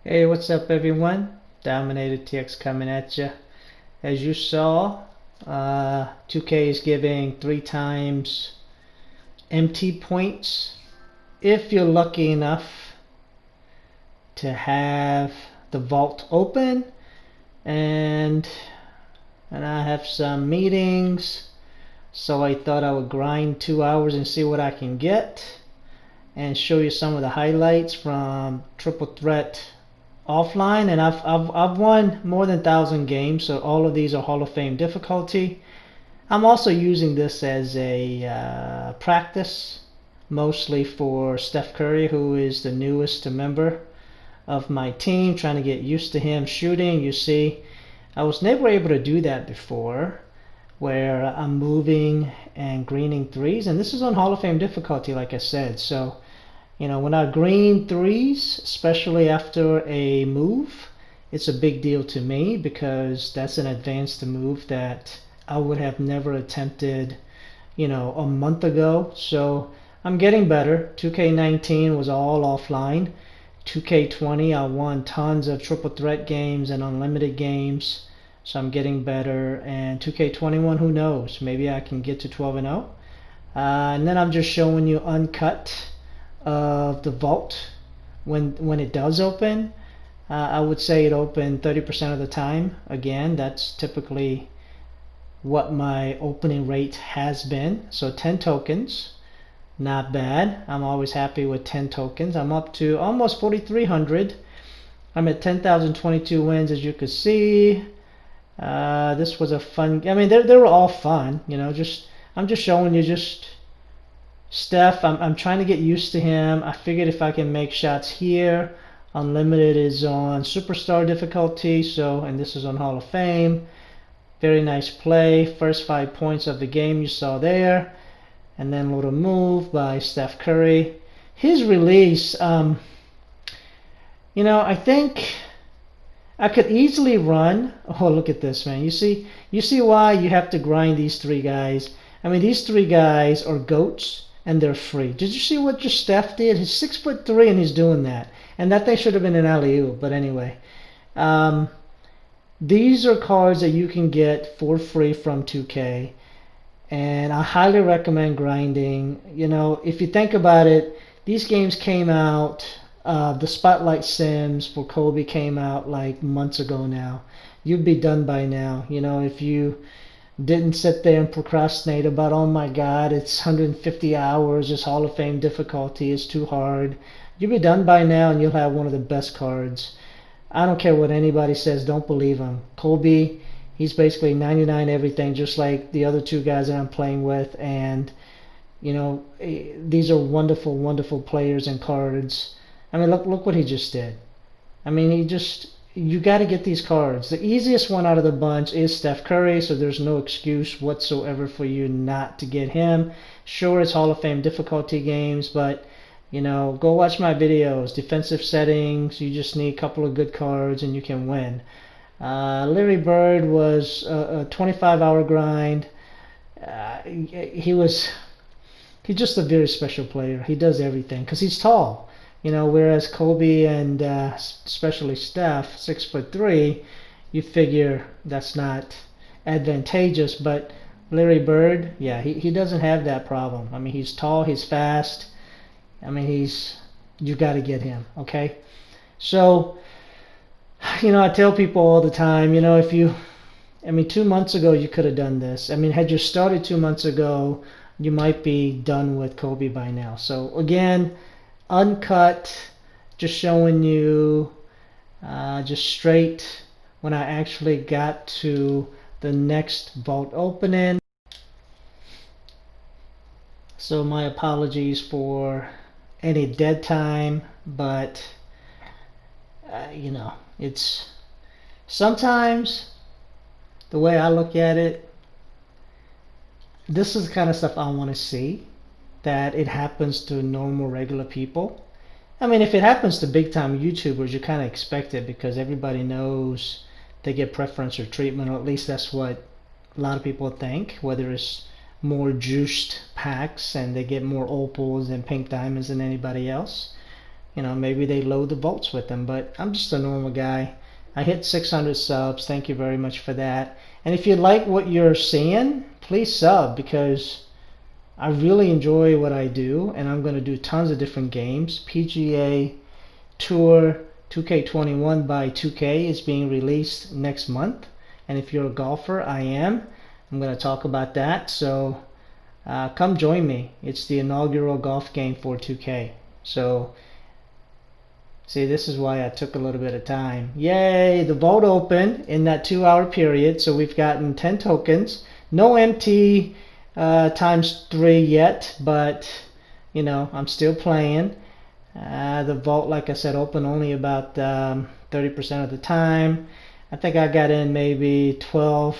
Hey, what's up everyone? DominatorTx coming at you. As you saw, 2K is giving 3 times MT points if you're lucky enough to have the vault open, and I have some meetings, so I thought I would grind 2 hours and see what I can get and show you some of the highlights from Triple Threat offline. And I've won more than 1,000 games, so all of these are Hall of Fame difficulty. I'm also using this as a practice, mostly for Steph Curry, who is the newest member of my team, trying to get used to him shooting. You see, I was never able to do that before, where I'm moving and greening threes, and this is on Hall of Fame difficulty, like I said. So when I green threes, especially after a move, it's a big deal to me because that's an advanced move that I would have never attempted, a month ago. So I'm getting better. 2K19 was all offline. 2K20, I won tons of triple threat games and unlimited games. So I'm getting better. And 2K21, who knows? Maybe I can get to 12-0. And then I'm just showing you uncut of the vault when it does open. I would say it opened 30% of the time. Again, that's typically what my opening rate has been. So 10 tokens, not bad. I'm always happy with 10 tokens. I'm up to almost 4,300. I'm at 10,022 wins, as you can see. This was a fun, they were all fun, I'm just showing you just Steph. I'm trying to get used to him. I figured if I can make shots here. Unlimited is on superstar difficulty, and this is on Hall of Fame. Very nice play. First 5 points of the game you saw there. And then a little move by Steph Curry. His release, I think I could easily run. Oh, look at this, man. You see why you have to grind these 3 guys. These 3 guys are goats. And they're free. Did you see what just Steph did? He's 6'3" and he's doing that. And that thing should have been an alley-oop. But anyway, these are cards that you can get for free from 2K. And I highly recommend grinding. If you think about it, these games came out. The Spotlight Sims for Kobe came out like months ago now. You'd be done by now. If you didn't sit there and procrastinate about, oh my god, it's 150 hours, it's Hall of Fame difficulty, it's too hard. You'll be done by now and you'll have one of the best cards. I don't care what anybody says, don't believe him. Kobe, he's basically 99 everything, just like the other 2 guys that I'm playing with. And these are wonderful, wonderful players and cards. Look what he just did. You got to get these cards. The easiest one out of the bunch is Steph Curry, so there's no excuse whatsoever for you not to get him. Sure, it's Hall of Fame difficulty games, but go watch my videos. Defensive settings, you just need a couple of good cards and you can win. Larry Bird was a 25-hour grind. He's just a very special player. He does everything because he's tall. Whereas Kobe and especially Steph, 6'3", you figure that's not advantageous. But Larry Bird, yeah, he doesn't have that problem. He's tall, he's fast. You got to get him, okay? So, I tell people all the time, if you, 2 months ago you could have done this. Had you started 2 months ago, you might be done with Kobe by now. So again, uncut, just showing you just straight when I actually got to the next vault opening. So my apologies for any dead time, but it's sometimes the way I look at it, this is the kind of stuff I want to see, that it happens to normal, regular people. If it happens to big time YouTubers, you kind of expect it because everybody knows they get preferential treatment, or at least that's what a lot of people think, whether it's more juiced packs and they get more opals and pink diamonds than anybody else. you know, maybe they load the vaults with them, but I'm just a normal guy. I hit 600 subs. Thank you very much for that. And if you like what you're seeing, please sub, because I really enjoy what I do, and I'm going to do tons of different games. PGA Tour 2K21 by 2K is being released next month, and if you're a golfer, I am. I'm going to talk about that, so come join me. It's the inaugural golf game for 2K. So see, this is why I took a little bit of time. Yay, the vault opened in that 2-hour period, so we've gotten 10 tokens. No MT times 3 yet, but you know, I'm still playing. The vault, like I said, opened only about 30% of the time. I think I got in maybe 12,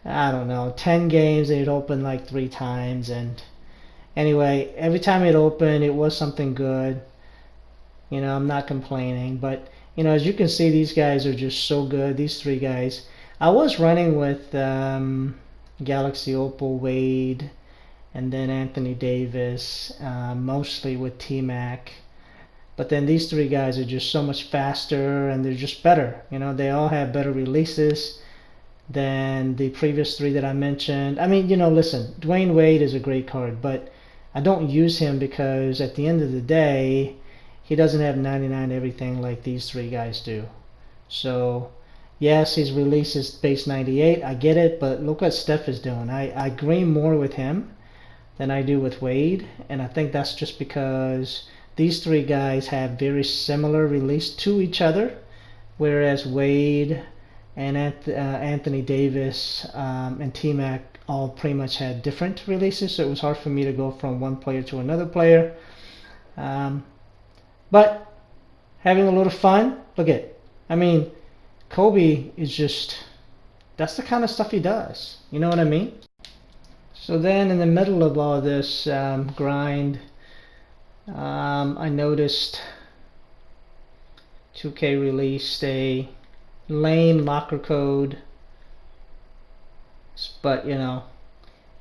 I don't know, 10 games, and it opened like 3 times. And anyway, every time it opened, it was something good. You know, I'm not complaining, but you know, as you can see, these guys are just so good. These 3 guys. I was running with Galaxy Opal, Wade, and then Anthony Davis, mostly with T-Mac. But then these 3 guys are just so much faster, and they're just better. You know, they all have better releases than the previous 3 that I mentioned. I mean, you know, listen, Dwayne Wade is a great card, but I don't use him because at the end of the day, he doesn't have 99 everything like these 3 guys do. So yes, his release is base 98, I get it, but look what Steph is doing. I agree more with him than I do with Wade, and I think that's just because these 3 guys have very similar release to each other, whereas Wade and Anthony Davis and T-Mac all pretty much had different releases, so it was hard for me to go from one player to another player. But having a little fun. Look at, I mean, Kobe is just, that's the kind of stuff he does. You know what I mean? So then in the middle of all this grind, I noticed 2K released a lame locker code, but you know,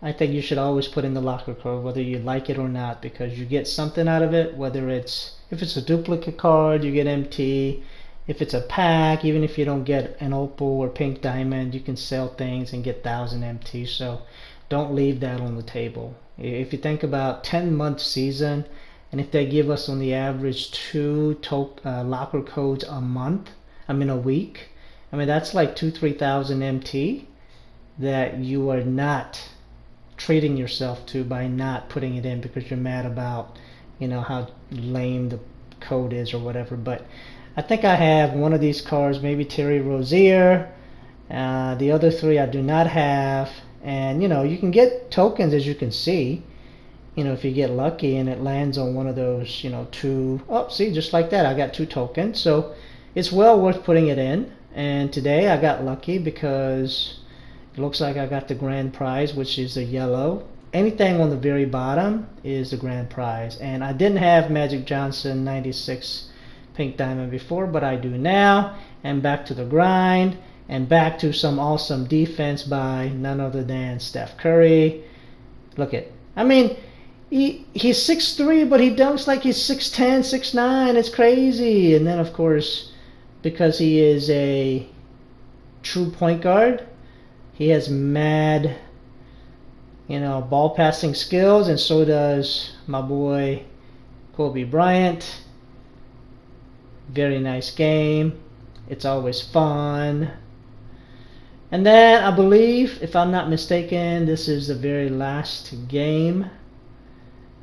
I think you should always put in the locker code whether you like it or not, because you get something out of it. Whether it's, if it's a duplicate card, you get MT. If it's a pack, even if you don't get an opal or pink diamond, you can sell things and get 1,000 MT. So don't leave that on the table. If you think about 10-month season, and if they give us on the average 2 locker codes a month, I mean a week, I mean that's like 2,000-3,000 MT that you are not treating yourself to by not putting it in because you're mad about, you know, how lame the code is or whatever. But I think I have one of these cards, maybe Terry Rozier. The other 3 I do not have. And you know, you can get tokens, as you can see, you know, if you get lucky and it lands on one of those, you know, 2, oh, see, just like that, I got 2 tokens. So it's well worth putting it in. And today I got lucky because it looks like I got the grand prize, which is a yellow. Anything on the very bottom is the grand prize. And I didn't have Magic Johnson 96 pink diamond before, but I do now. And back to the grind, and back to some awesome defense by none other than Steph Curry. Look at, I mean, he's 6'3", but he dunks like he's 6'10", 6'9". It's crazy. And then of course, because he is a true point guard, he has mad, you know, ball passing skills, and so does my boy Kobe Bryant. Very nice game. It's always fun. And then I believe, if I'm not mistaken, this is the very last game.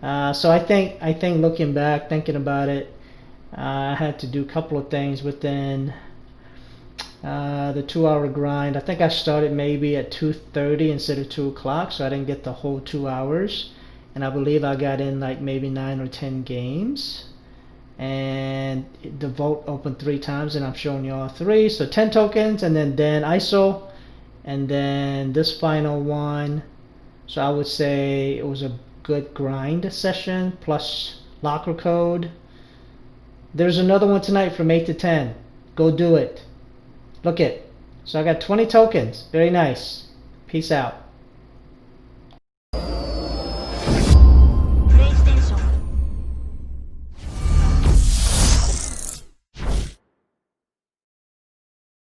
So I think looking back, thinking about it, I had to do a couple of things within the 2-hour grind. I think I started maybe at 2:30 instead of 2 o'clock, so I didn't get the whole 2 hours. And I believe I got in like maybe 9 or 10 games. And the vote opened 3 times, and I'm showing you all 3. So 10 tokens, and then ISO, and then this final one. So I would say it was a good grind session plus locker code. There's another one tonight from 8 to 10. Go do it. Look it. So I got 20 tokens. Very nice. Peace out.